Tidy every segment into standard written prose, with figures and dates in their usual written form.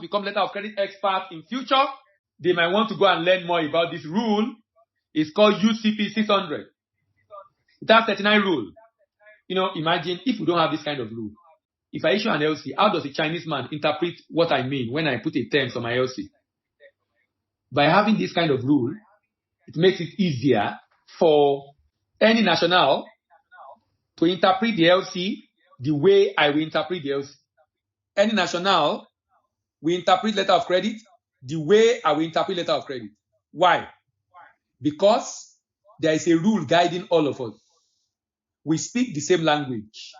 become letter of credit experts in future, they might want to go and learn more about this rule. It's called UCP600. It has 39 rules. Imagine if we don't have this kind of rule. If I issue an LC, how does a Chinese man interpret what I mean when I put a terms on my LC? By having this kind of rule, it makes it easier for any national to interpret the LC the way I will interpret the LC. Any national will interpret letter of credit the way I will interpret letter of credit. Why? Because there is a rule guiding all of us. We speak the same language.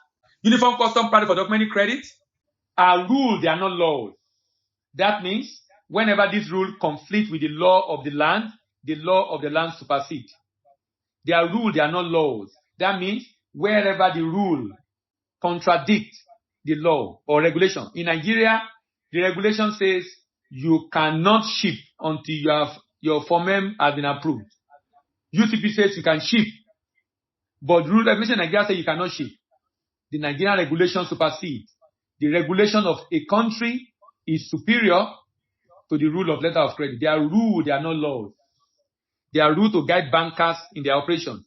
Uniform custom practice for documenting credit are rules, they are not laws. That means whenever this rule conflicts with the law of the land supersedes. They are rules, they are not laws. That means wherever the rule contradicts the law or regulation. In Nigeria, the regulation says you cannot ship until your formem has been approved. UCP says you can ship, but the rule regulation in Nigeria says you cannot ship. The Nigerian regulation supersedes. The regulation of a country is superior to the rule of letter of credit. They are rules, they are not laws. They are rules to guide bankers in their operations.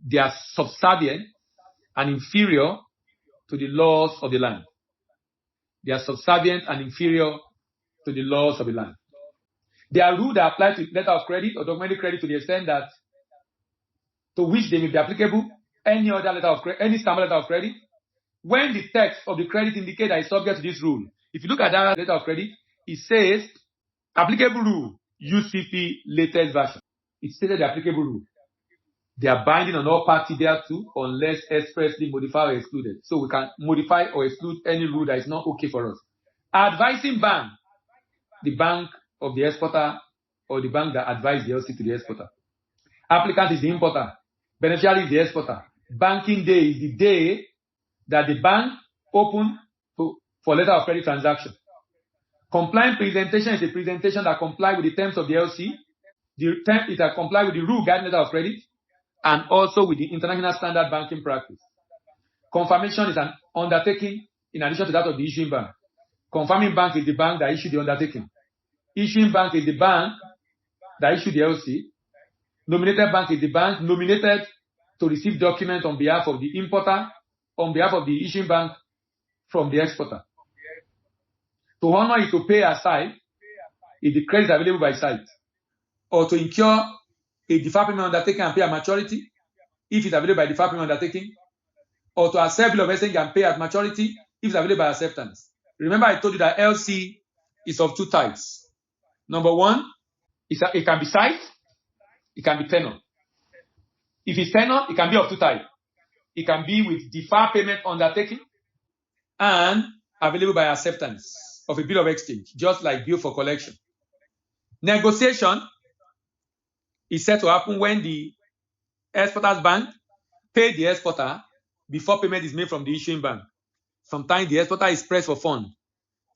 They are subservient and inferior to the laws of the land. They are subservient and inferior to the laws of the land. They are rules that apply to letter of credit or documented credit to the extent that to which they may be applicable any other letter of credit, any standard letter of credit, when the text of the credit indicates that it's subject to this rule. If you look at that letter of credit, it says applicable rule, UCP latest version. It stated the applicable rule. They are binding on all parties thereto unless expressly modified or excluded. So we can modify or exclude any rule that is not okay for us. Advising bank, the bank of the exporter or the bank that advised the LC to the exporter. Applicant is the importer. Beneficiary is the exporter. Banking day is the day that the bank opened for letter of credit transaction. Compliant presentation is a presentation that complies with the terms of the LC. It will comply with the rule guiding letter of credit and also with the international standard banking practice. Confirmation is an undertaking in addition to that of the issuing bank. Confirming bank is the bank that issued the undertaking. Issuing bank is the bank that issued the LC. Nominated bank is the bank nominated to receive documents on behalf of the importer, on behalf of the issuing bank from the exporter. To honor is to pay aside if the credit is available by sight, or to incur a deferred payment undertaking and pay at maturity if it's available by deferred payment undertaking, or to accept bill of exchange and pay at maturity if it's available by acceptance. Remember I told you that LC is of two types. Number one, it can be sight, it can be tenor. If it's tenor, it can be of two types. It can be with deferred payment undertaking and available by acceptance of a bill of exchange, just like bill for collection. Negotiation is said to happen when the exporter's bank pays the exporter before payment is made from the issuing bank. Sometimes the exporter is pressed for funds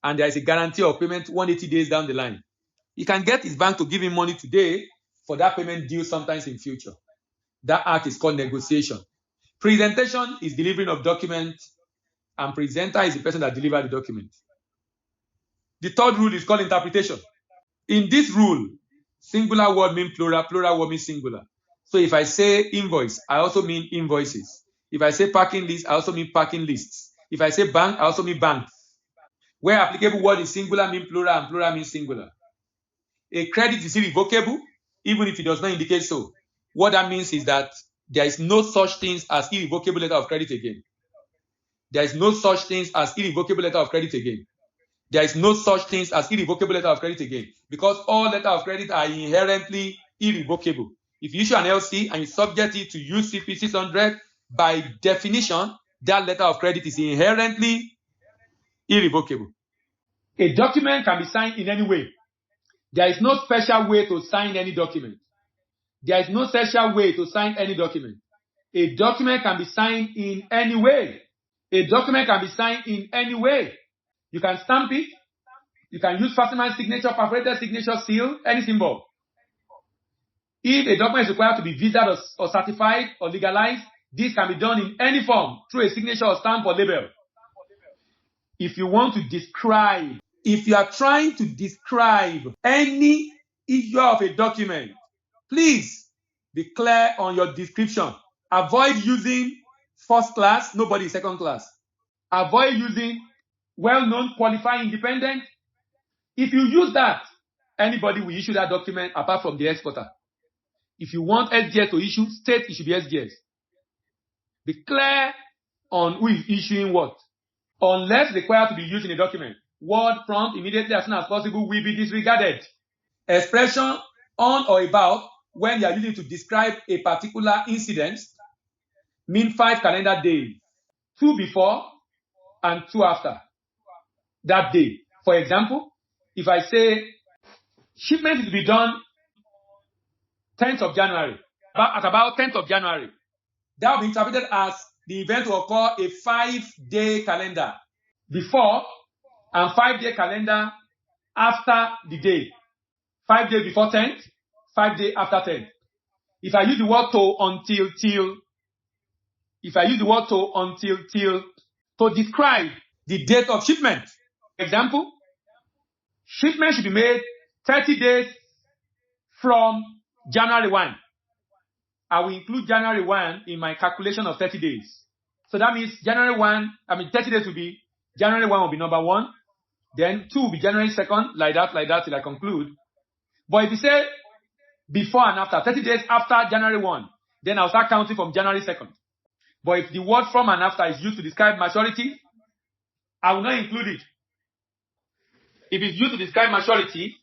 and there is a guarantee of payment 180 days down the line. He can get his bank to give him money today for that payment due sometimes in future. That act is called negotiation. Presentation is delivering of document, and presenter is the person that delivers the document. The third rule is called interpretation. In this rule, singular word means plural, plural word means singular. So if I say invoice, I also mean invoices. If I say parking list, I also mean parking lists. If I say bank, I also mean banks. Where applicable word is singular means plural and plural means singular. A credit is irrevocable, even if it does not indicate so. What that means is that there is no such thing as irrevocable letter of credit again. There is no such thing as irrevocable letter of credit again. There is no such thing as irrevocable letter of credit again, because all letters of credit are inherently irrevocable. If you issue an LC and you subject it to UCP600, by definition, that letter of credit is inherently irrevocable. A document can be signed in any way. There is no special way to sign any document. There is no special way to sign any document. A document can be signed in any way. A document can be signed in any way. You can stamp it. You can use fastened signature, perforated signature, seal, any symbol. If a document is required to be visaed or certified or legalized, this can be done in any form, through a signature or stamp or label. If you want to describe If you are trying to describe any issue of a document, please be clear on your description. Avoid using first class, nobody is second class. Avoid using well-known, qualified, independent. If you use that, anybody will issue that document apart from the exporter. If you want SGS to issue, state it should be SGS. Be clear on who is issuing what. Unless required to be used in a document, word prompt immediately as soon as possible will be disregarded. Expression on or about when you are using to describe a particular incident mean 5 calendar days, 2 before and 2 after that day. For example, if I say shipment is to be done 10th of January, at about 10th of January, that will be interpreted as the event will occur a 5-day calendar before and 5-day calendar after the day. 5 days before 10th, 5 days after 10th. If I use the word to, until, till, if I use the word to, until, till, to describe the date of shipment. Example, shipment should be made 30 days from January 1. I will include January 1 in my calculation of 30 days. So that means 30 days will be, January 1 will be number 1, then 2 will be January 2nd, like that till I conclude. But if you say before and after, 30 days after January 1, then I'll start counting from January 2nd. But if the word from and after is used to describe maturity, I will not include it. If it's used to describe maturity,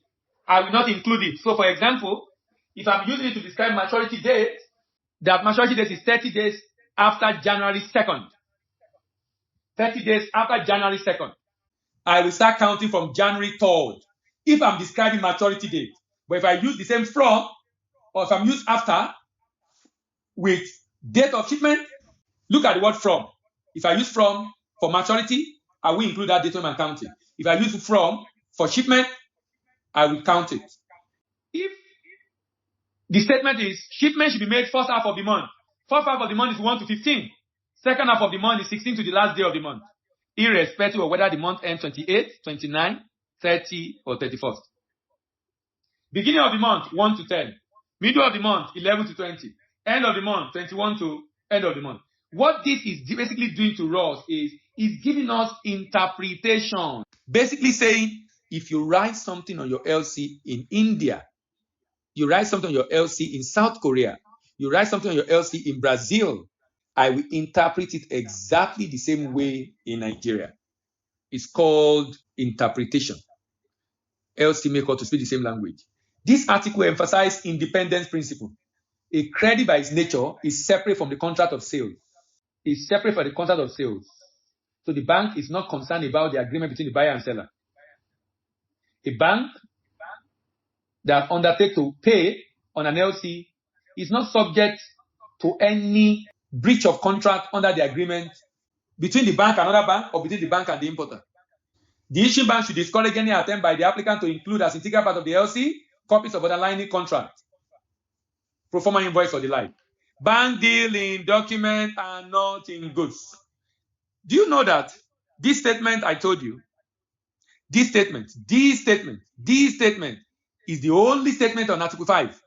I will not include it. So for example, if I'm using it to describe maturity date, that maturity date is 30 days after January 2nd. 30 days after January 2nd. I will start counting from January 3rd. If I'm describing maturity date. But if I use the same from, or if I'm used after, with date of shipment, look at the word from. If I use from for maturity, I will include that date when I'm counting. If I use from for shipment, I will count it. If the statement is shipment should be made first half of the month. First half of the month is 1 to 15. Second half of the month is 16 to the last day of the month, irrespective of whether the month ends 28, 29, 30, or 31st. Beginning of the month, 1 to 10. Middle of the month, 11 to 20. End of the month, 21 to end of the month. What this is basically doing to us is giving us interpretation. Basically saying, if you write something on your LC in India, you write something on your LC in South Korea, you write something on your LC in Brazil, I will interpret it exactly the same way in Nigeria. It's called interpretation. LC make us to speak the same language. This article emphasizes independence principle. A credit by its nature is separate from the contract of sale. It's separate from the contract of sales. So the bank is not concerned about the agreement between the buyer and seller. A bank that undertakes to pay on an LC is not subject to any breach of contract under the agreement between the bank and another bank or between the bank and the importer. The issuing bank should discourage any attempt by the applicant to include as integral part of the LC copies of underlying contract, pro forma invoice or the like. Bank deal in document and not in goods. Do you know that this statement I told you, this statement is the only statement on Article 5.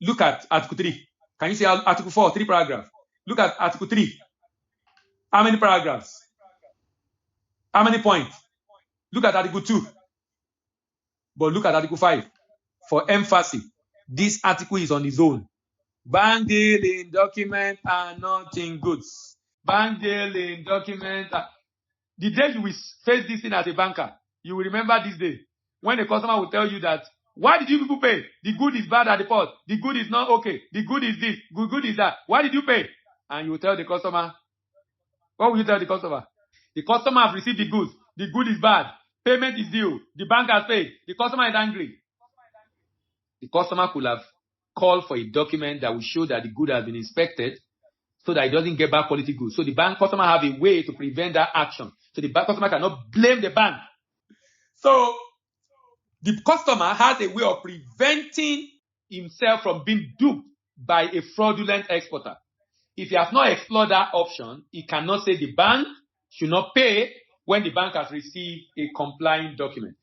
Look at Article 3. Can you see Article 4, 3 paragraphs? Look at Article 3. How many paragraphs? How many points? Look at Article 2. But look at Article 5. For emphasis, this article is on its own. Bank deal in document and not in goods. Bank deal in document. The day you will face this thing as a banker, you will remember this day. When the customer will tell you that, why did you people pay? The good is bad at the port. The good is not okay. The good is this. Good is that. Why did you pay? And you will tell the customer. What will you tell the customer? The customer has received the goods. The good is bad. Payment is due. The bank has paid. The customer is angry. The customer could have called for a document that will show that the good has been inspected so that it doesn't get bad quality goods. So the bank customer have a way to prevent that action. So the bank customer cannot blame the bank. So the customer has a way of preventing himself from being duped by a fraudulent exporter. If he has not explored that option, he cannot say the bank should not pay when the bank has received a complying document.